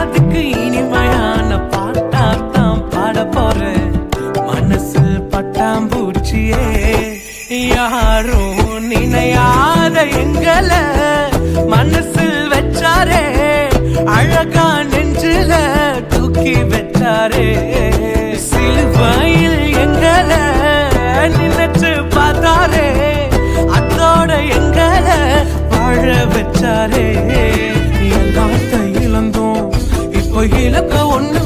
காதுக்கு இனிமையான பாட்டாத்தான் பாட போறேன். மனசில் பட்டாம்பூச்சியே யாரும் நினையாத எங்களை மனசில் வச்சாரே, அழகா நெஞ்சில தூக்கி வச்சாரே. சிலுவையில் எங்களை நினைச்சு பார்த்தாரே, அதோட எங்களை வாழ வச்சாரே. என் காத்த இழந்தோம், இப்போ இலக்க ஒண்ணு